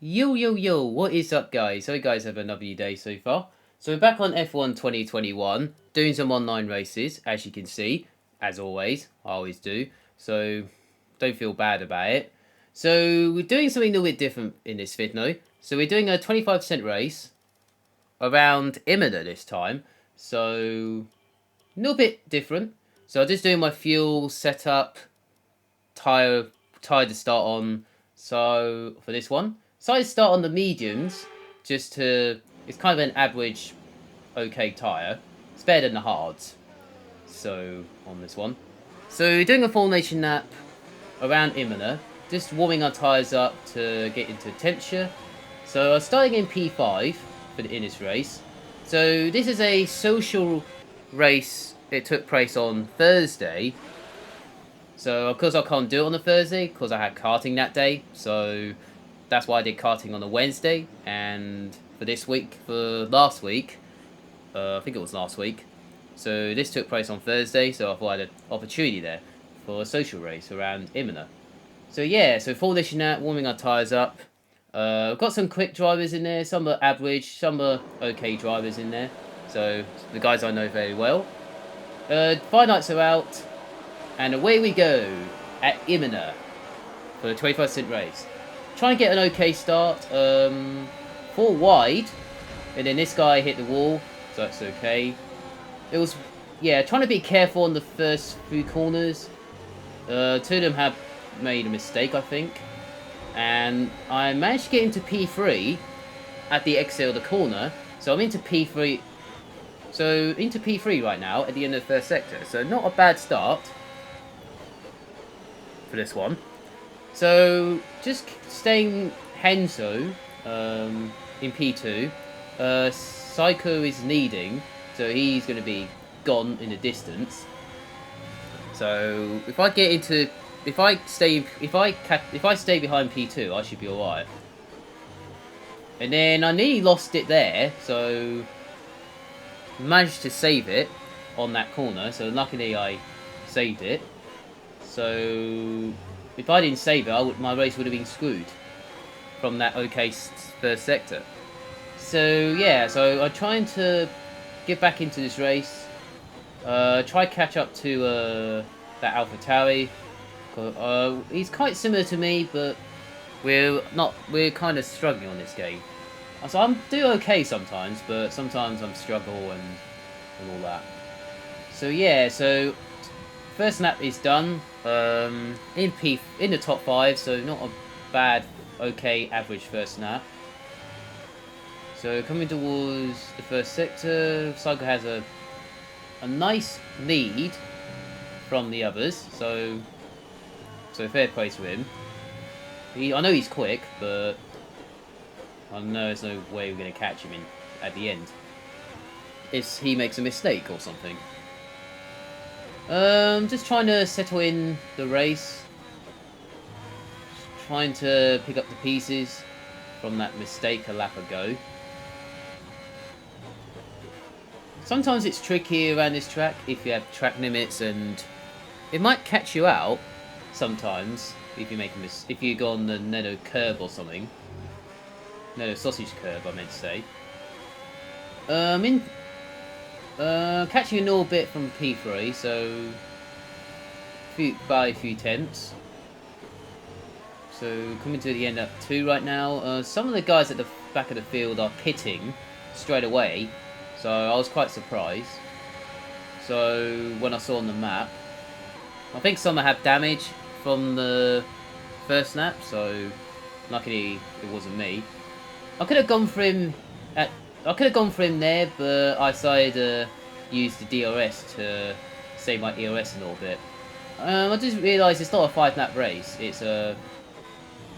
Yo, what is up, guys? Hope you guys have another day so far. So we're back on F1 2021, doing some online races, as you can see, as always, I always do. So don't feel bad about it. So we're doing something a little bit different in this video. So we're doing a 25% race around Imola this time. So a little bit different. So I'm just doing my fuel setup, tire to start on. So for this one, so I start on the mediums, just to, it's kind of an average, okay tire. It's better than the hards. So on this one, so doing a full nation lap around Imola, just warming our tires up to get into temperature. So I'm starting in P5 in this race. So this is a social race. It took place on Thursday. So, of course, I can't do it on the Thursday because I had karting that day. So, that's why I did karting on the Wednesday. And for this week, for last week, I think it was last week. So, this took place on Thursday. So, I thought I had an opportunity there for a social race around Imola. So, yeah, so full this that, warming our tyres up. I've got some quick drivers in there. Some are average, some are okay drivers in there. So, the guys I know very well. Five nights are out. And away we go at Imola for the 25% race. Trying to get an okay start. Four wide. And then this guy hit the wall. So that's okay. It was, yeah, trying to be careful on the first few corners. Two of them have made a mistake, I think. And I managed to get into P3 at the exit of the corner. So I'm into P3. So into P3 right now at the end of the first sector. So not a bad start for this one. So just staying Henzo in P2. Psycho is leading, so he's going to be gone in the distance. So if I get into, if I stay behind P2, I should be alright. And then I nearly lost it there, so managed to save it on that corner. So luckily I saved it. So if I didn't save it, my race would have been screwed from that okay first sector. So yeah, so I'm trying to get back into this race. Try catch up to that AlphaTauri. He's quite similar to me, but we're kind of struggling on this game. So I'm do okay sometimes, but sometimes I'm struggle and all that. So yeah, so first lap is done. In the top 5, so not a bad, okay, average first lap. So coming towards the first sector, Psycho has a nice lead from the others. So fair play to him. I know he's quick, but I know there's no way we're gonna catch him at the end. If he makes a mistake or something. Just trying to settle in the race. Trying to pick up the pieces from that mistake a lap ago. Sometimes it's tricky around this track if you have track limits, and it might catch you out sometimes if you make a if you go on the Nano curb or something. Nano sausage curb, I meant to say. Catching a little bit from P3, so by a few tenths. So coming to the end up 2 right now. Some of the guys at the back of the field are pitting straight away, so I was quite surprised. So when I saw on the map, I think some have damage from the first lap, so luckily it wasn't me. I could have gone for him there, but I decided to use the DRS to save my ERS a little bit. I just realised it's not a 5-lap race; it's a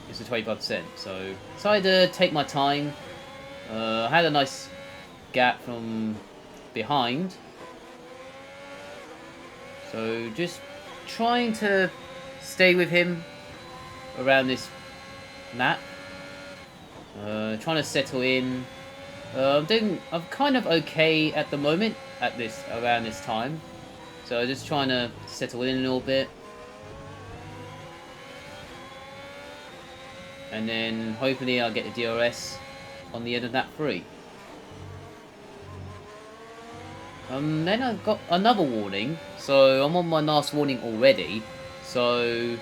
25%. So decided to take my time. I had a nice gap from behind, so just trying to stay with him around this map. Trying to settle in. I'm kind of okay at the moment around this time, so just trying to settle in a little bit. and then hopefully I'll get the DRS on the end of that 3. Then I've got another warning, so I'm on my last warning already. So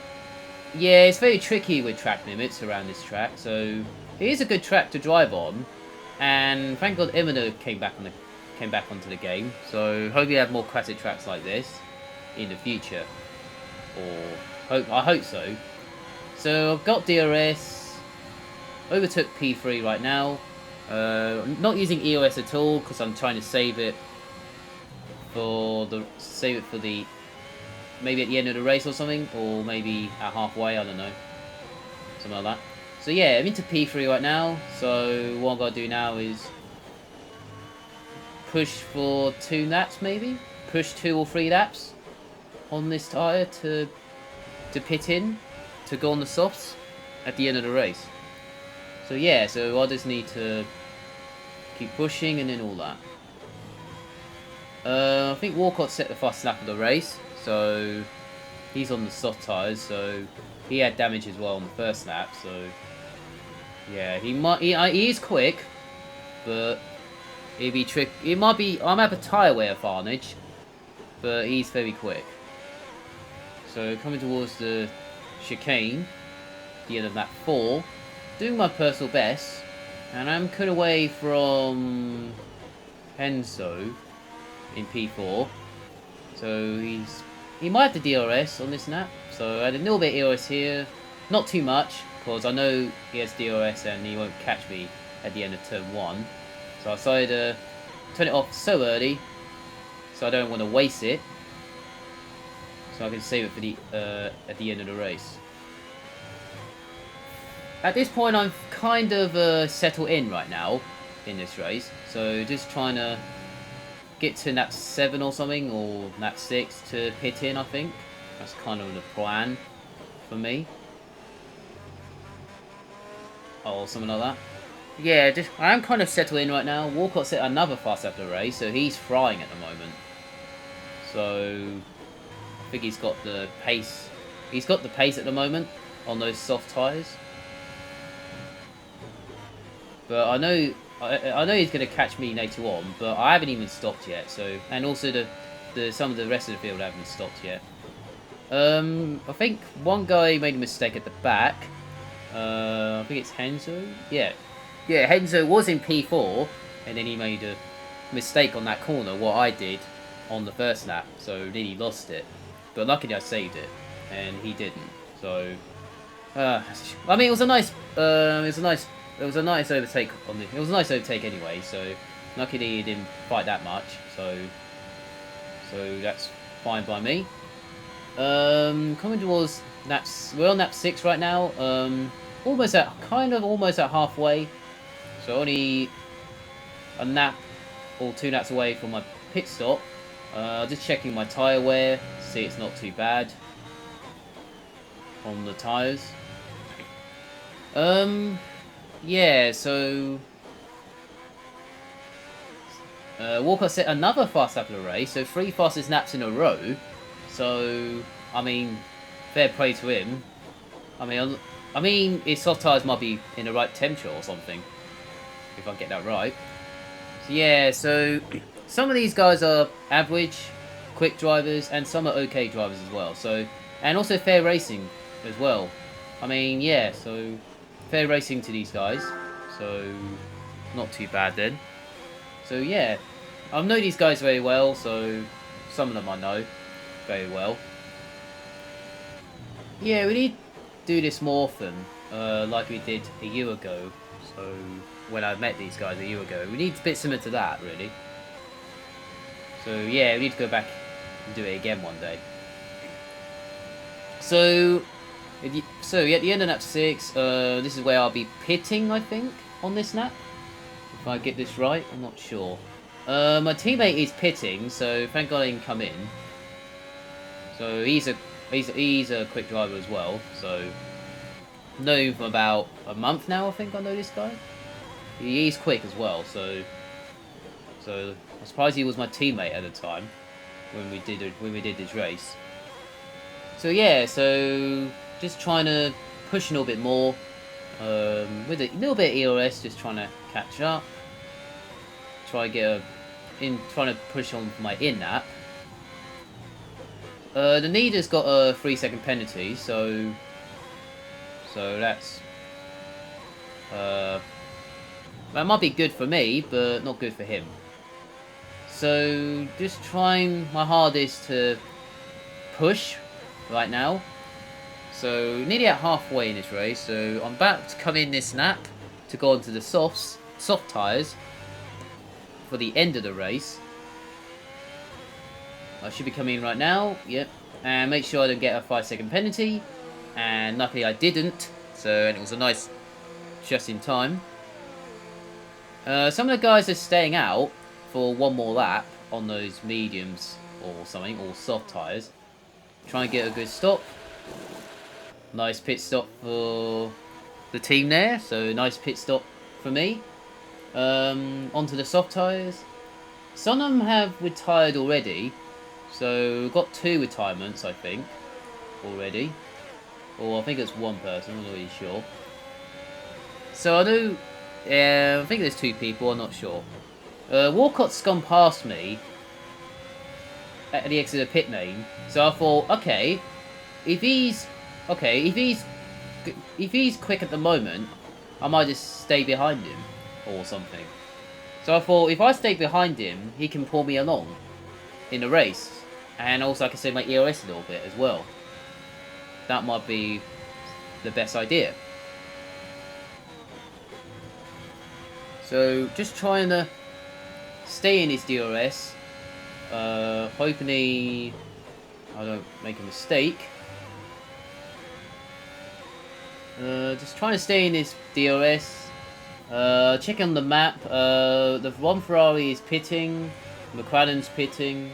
yeah, it's very tricky with track limits around this track. So it is a good track to drive on, and thank God Imola came back onto the game. So hopefully I have more classic tracks like this in the future, or I hope so. So I've got DRS, overtook P3 right now. Not using EOS at all because I'm trying to save it for the maybe at the end of the race or something, or maybe at halfway, I don't know, something like that. So yeah, I'm into P3 right now, so what I'm going to do now is push for 2 laps maybe, push 2 or 3 laps on this tyre to pit in, to go on the softs at the end of the race. So yeah, so I just need to keep pushing and then all that. I think Walcott set the fast lap of the race, so he's on the soft tyres, so he had damage as well on the first lap, so yeah, he is quick, but it'd be trick. It might be I might have a tyre wear advantage, but he's very quick. So coming towards the chicane, the end of lap 4, doing my personal best, and I'm cut away from Henso in P4. So he might have the DRS on this lap. So I had a little bit of EOS here, not too much, because I know he has DRS and he won't catch me at the end of turn 1. So I decided to turn it off so early, so I don't want to waste it, so I can save it for the at the end of the race. At this point, I'm kind of settled in right now in this race, so just trying to get to lap 7 or something, or lap 6 to pit in, I think. That's kind of the plan for me. Or something like that. Yeah, I am kind of settled in right now. Walcott set another fast after the race, so he's frying at the moment. So I think he's got the pace. He's got the pace at the moment on those soft tyres. But I know he's going to catch me later on, but I haven't even stopped yet. So, and also some of the rest of the field haven't stopped yet. I think one guy made a mistake at the back. I think it's Henzo. Yeah, Henzo was in P4, and then he made a mistake on that corner, what I did on the first lap, so nearly lost it. But luckily I saved it, and he didn't. So, I mean, it was a nice overtake on the. It was a nice overtake anyway. So, luckily he didn't fight that much. So that's fine by me. Coming towards we're on lap 6 right now. Almost at halfway. So only a lap or 2 laps away from my pit stop. Just checking my tyre wear. See, it's not too bad on the tyres. Yeah, so Walker set another fast lap of the race, so 3 fastest laps in a row. So I mean, fair play to him. I mean, his soft tyres might be in the right temperature or something, if I get that right. So yeah, so some of these guys are average, quick drivers, and some are okay drivers as well. So, and also fair racing as well. I mean, yeah, so fair racing to these guys. So, not too bad then. So yeah, I know these guys very well, so some of them I know very well. Yeah, we need to do this more often, like we did a year ago. So, when I met these guys a year ago, we need a bit similar to that, really. So yeah, we need to go back and do it again one day. So at the end of lap 6, this is where I'll be pitting, I think, on this lap. If I get this right, I'm not sure. My teammate is pitting, so thank God I didn't come in. So he's a quick driver as well. So know him for about a month now. I think I know this guy. He's quick as well. So I'm surprised he was my teammate at the time when we did this race. So yeah, so just trying to push a little bit more. with a little bit of EOS, just trying to catch up. Trying to push on for my in-nap. The leader's got a 3-second penalty, so that's that might be good for me, but not good for him. So just trying my hardest to push right now. So nearly at halfway in this race, so I'm about to come in this lap to go onto the soft tyres for the end of the race. I should be coming in right now, yep, and make sure I don't get a 5-second penalty, and luckily I didn't, and it was a nice just in time. Some of the guys are staying out for one more lap on those mediums or something, or soft tyres. Try and get a good stop. Nice pit stop for the team there, so nice pit stop for me. Onto the soft tyres. Some of them have retired already, so we've got 2 retirements, I think, already. Or I think it's 1 person, I'm not really sure. So I know, yeah, I think there's 2 people, I'm not sure. Walcott's gone past me at the exit of the pit lane, so I thought, okay, if he's quick at the moment, I might just stay behind him or something. So I thought, if I stay behind him, he can pull me along in the race, and also I can save my EOS a little bit as well. That might be the best idea. So just trying to stay in his DRS, hoping I don't make a mistake. Just trying to stay in his DRS. Check on the map. The one Ferrari is pitting, McLaren's pitting,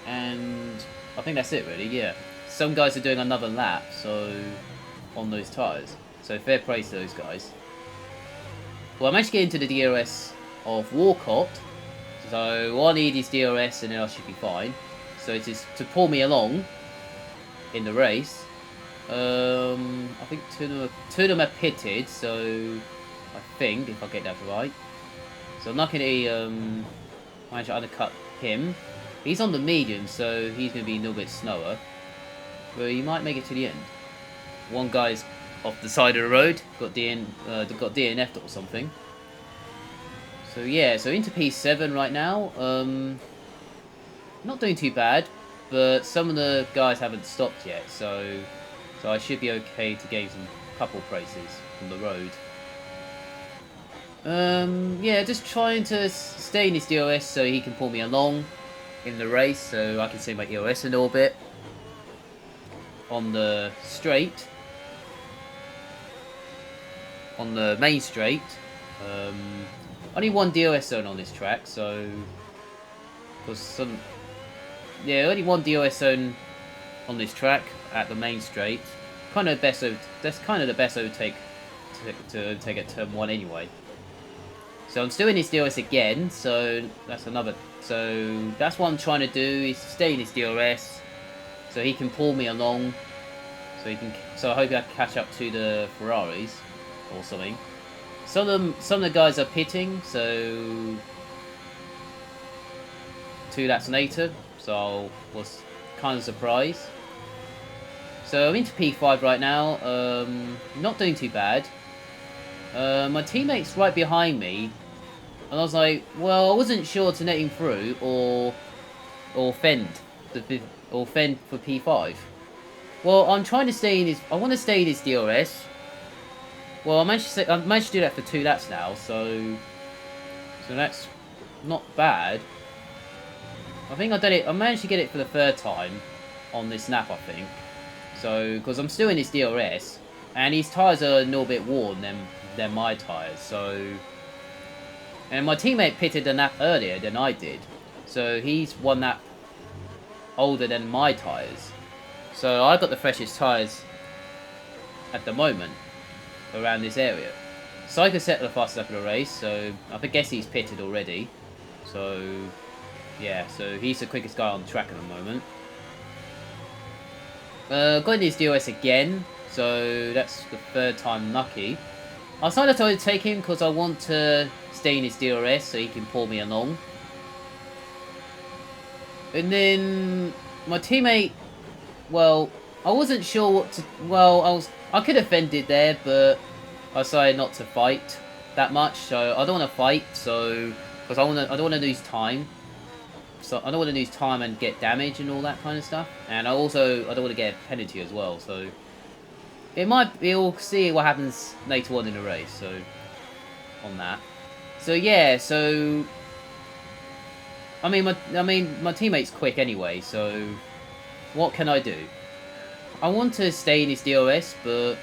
and I think that's it really. Yeah, some guys are doing another lap, so on those tyres. So fair praise to those guys. Well, I managed to get into the DRS of Walcott, so all I need is DRS and then I should be fine. So it is to pull me along in the race. I think two of them are pitted, so I think, if I get that right. So I'm not going to manage to undercut him. He's on the medium, so he's going to be a little bit slower. But he might make it to the end. One guy's off the side of the road, got DNF'd or something. So yeah, so into P7 right now. Not doing too bad, but some of the guys haven't stopped yet, so I should be okay to gain some couple places from the road. Yeah, just trying to stay in his DOS so he can pull me along in the race, so I can see my EOS a little bit on the straight. On the main straight, only 1 DOS zone on this track, so only 1 DOS zone on this track at the main straight. That's kind of the best overtake to take at turn 1 anyway. So I'm still in his DOS again, so that's what I'm trying to do, is stay in his DOS so he can pull me along, so I hope I can catch up to the Ferraris or something. Some of the guys are pitting, so 2 laps later, so I was kind of surprised. So I'm into P5 right now, not doing too bad. My teammate's right behind me, and I was like, well, I wasn't sure to let him through or fend for P5. Well, I'm trying to stay in his. I want to stay in his DRS. Well, I managed to do that for 2 laps now, so that's not bad. I think I did it. I managed to get it for the 3rd time on this lap, I think. So, because I'm still in his DRS, and his tyres are a little bit worn than my tyres. So, and my teammate pitted a lap earlier than I did, so he's 1 lap older than my tyres. So I got the freshest tyres at the moment around this area. Psycho set the fastest lap of the race, so I guess he's pitted already. So yeah, so he's the quickest guy on the track at the moment. Got in his DOS again. So that's the third time lucky. I decided to take him because I want to stay in his DRS so he can pull me along. And then my teammate, well, I wasn't sure what to. Well, I could have fended there, but I decided not to fight that much. So I don't want to fight. So because I don't want to lose time. So I don't want to lose time and get damage and all that kind of stuff. And I don't want to get a penalty as well. So we'll see what happens later on in the race. So on that. So yeah. So I mean my teammate's quick anyway. So what can I do? I want to stay in his DOS, but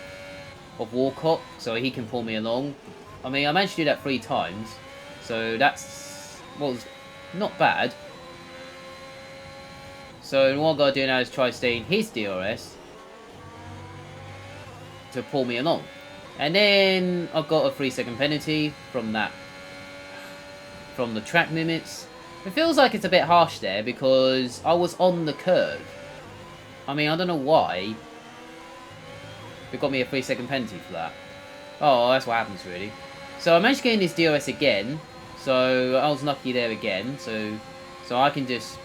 of Walcott, so he can pull me along. I mean, I managed to do that 3 times, so that's was not bad. So what I've got to do now is try to stay in his DRS to pull me along. And then I've got a 3-second penalty from that, from the track limits. It feels like it's a bit harsh there because I was on the curve. I mean, I don't know why. They got me a 3-second penalty for that. Oh, that's what happens, really. So I managed to get in his DOS again. So I was lucky there again. So I can just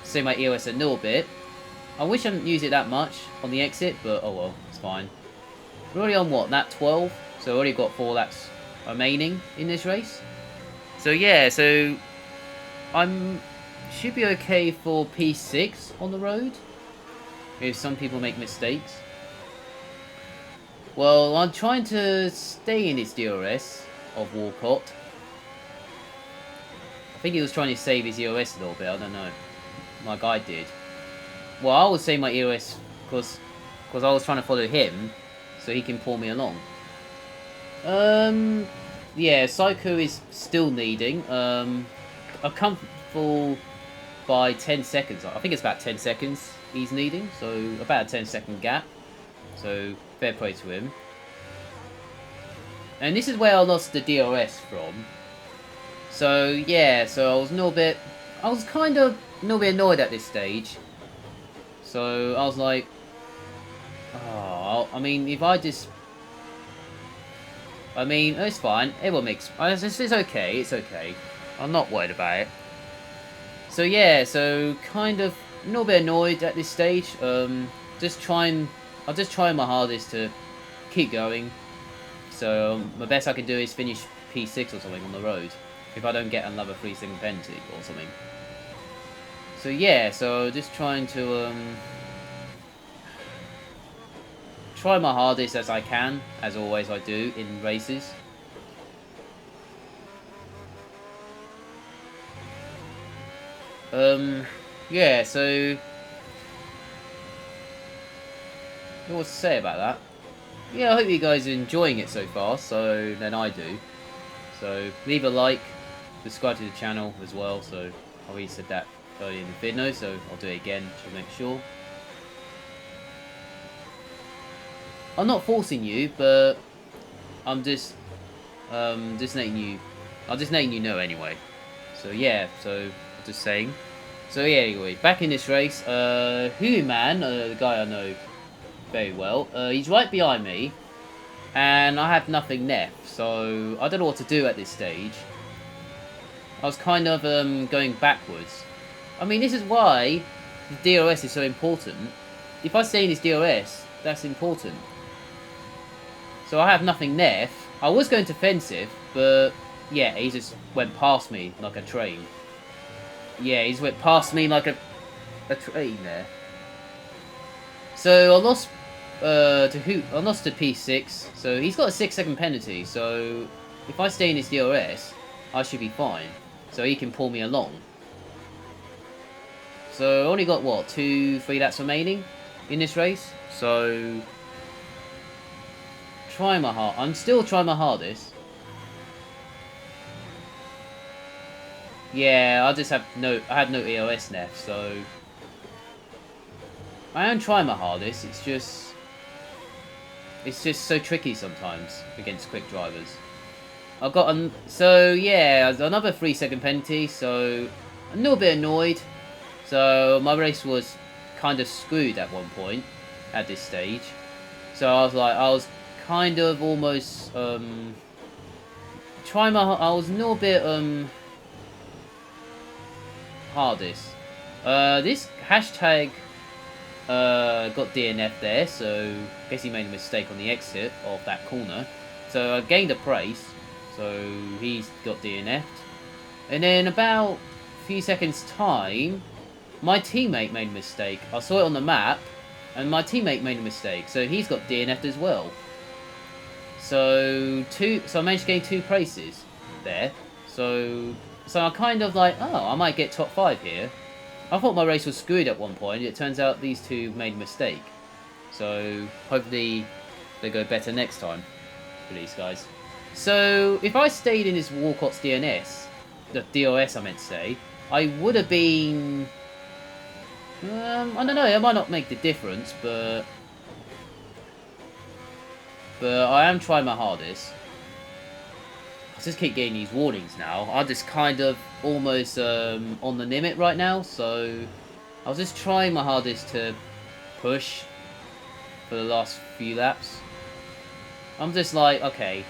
see my EOS a little bit. I wish I didn't use it that much on the exit, but oh well, it's fine. We're already on what, lap 12? So I already got 4 laps remaining in this race. So yeah, so should be okay for P6 on the road. If some people make mistakes. Well, I'm trying to stay in his DRS of Walcott. I think he was trying to save his EOS a little bit, I don't know. My guy did. Well, I would say my EOS because I was trying to follow him so he can pull me along. Yeah, Psycho is still needing. A comfortable by 10 seconds. I think it's about 10 seconds he's needing, so about a 10-second gap. So fair play to him. And this is where I lost the DRS from. So yeah, so I was kind of a little bit annoyed at this stage. So I was like, oh, I mean, if I just, I mean, it's fine. Everyone makes, it's okay, it's okay. I'm not worried about it. So yeah, so kind of a little bit annoyed at this stage. I'm just trying my hardest to keep going. So the best I can do is finish P6 or something on the road. If I don't get another 3-second penalty or something. So yeah, so just trying to try my hardest as I can, as always I do in races. Yeah, so what to say about that? Yeah, I hope you guys are enjoying it so far, so then I do. So leave a like, subscribe to the channel as well, so I already said that earlier in the video, so I'll do it again to make sure. I'm not forcing you, but I'm just letting you know anyway. So yeah, so just saying. So yeah, anyway, back in this race, Man, the guy I know very well, he's right behind me, and I have nothing left, so I don't know what to do at this stage. I was kind of going backwards. I mean, this is why the DRS is so important. If I stay in his DRS, that's important. So I have nothing left. I was going defensive, but yeah, he just went past me like a train. Yeah, he just went past me like a train there. So I lost I lost to P6. So he's got a 6-second penalty. So if I stay in his DRS, I should be fine. So he can pull me along. So I only got what, 2-3 laps remaining in this race. So I'm still trying my hardest. Yeah, I had no EOS left, so I am trying my hardest. It's just so tricky sometimes against quick drivers. I've got so yeah, another 3-second penalty, so I'm a little bit annoyed. So my race was kind of screwed at one point at this stage. So I was kind of almost trying my. I was a little bit hardest. This hashtag got DNF there, so I guess he made a mistake on the exit of that corner. So I gained a praise, so he's got DNF'd. And then about a few seconds time, my teammate made a mistake. I saw it on the map, and my teammate made a mistake, so he's got DNF'd as well. So I managed to gain 2 places there. So I kind of like, oh, I might get top 5 here. I thought my race was screwed at one point. It turns out these two made a mistake. So hopefully they go better next time for these guys. So if I stayed in this Walcott's DNS, the DOS I meant to say, I would have been... I don't know, it might not make the difference, but I am trying my hardest. I just keep getting these warnings now. I'm just kind of almost on the limit right now, so I was just trying my hardest to push for the last few laps. I'm just like, okay,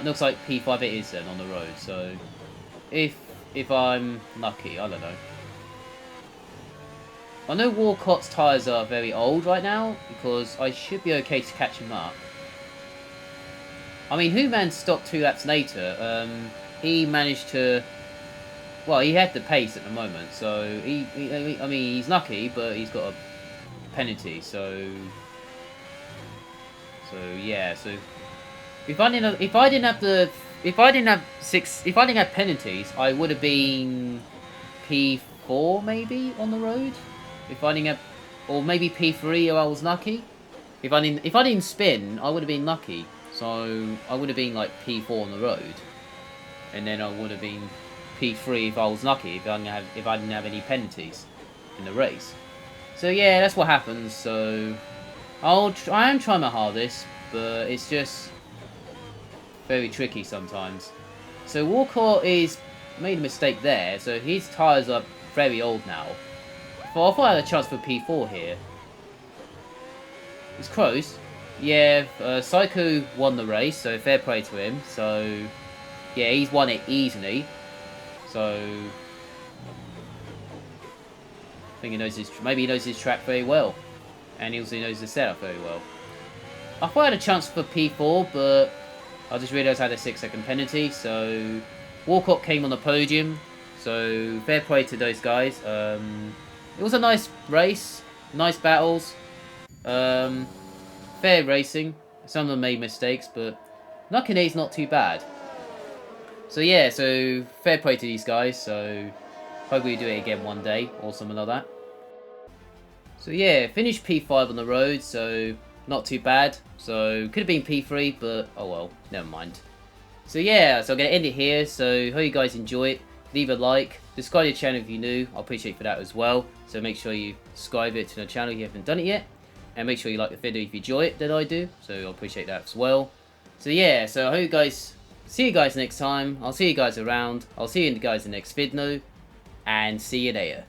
looks like P5 it is then on the road, so if I'm lucky, I don't know. I know Walcott's tyres are very old right now, because I should be okay to catch him up. I mean, Human stopped 2 laps later. He managed to... Well, he had the pace at the moment, so I mean, he's lucky, but he's got a penalty, so yeah. So if I didn't have penalties, I would have been P4 maybe on the road. If I didn't have, or maybe P3 if I was lucky. If I didn't spin, I would have been lucky. So I would have been like P4 on the road, and then I would have been P3 if I was lucky, if I didn't have any penalties in the race. So yeah, that's what happens. So I am trying my hardest, but it's just very tricky sometimes. So Walcott made a mistake there, so his tyres are very old now. But I thought I had a chance for P4 here. It's close. Yeah, Psycho won the race, so fair play to him. So, yeah, he's won it easily. So, I think he knows maybe he knows his track very well. And he also knows the setup very well. I thought I had a chance for P4, but I just realised I had a 6-second penalty. So, Walcott came on the podium. So, fair play to those guys. It was a nice race. Nice battles. Fair racing. Some of them made mistakes, but luckily not too bad. So yeah, so fair play to these guys. So hopefully we do it again one day or something like that. So yeah, finished P5 on the road, so not too bad. So could have been P3, but oh well, never mind. So yeah, so I'm going to end it here. So hope you guys enjoy it. Leave a like, subscribe to the channel if you're new. I'll appreciate for that as well. So make sure you subscribe it to the channel if you haven't done it yet. And make sure you like the video if you enjoy it, that I do. So I'll appreciate that as well. So yeah, so I hope you guys, see you guys next time. I'll see you guys around. I'll see you guys in the next video. And see you later.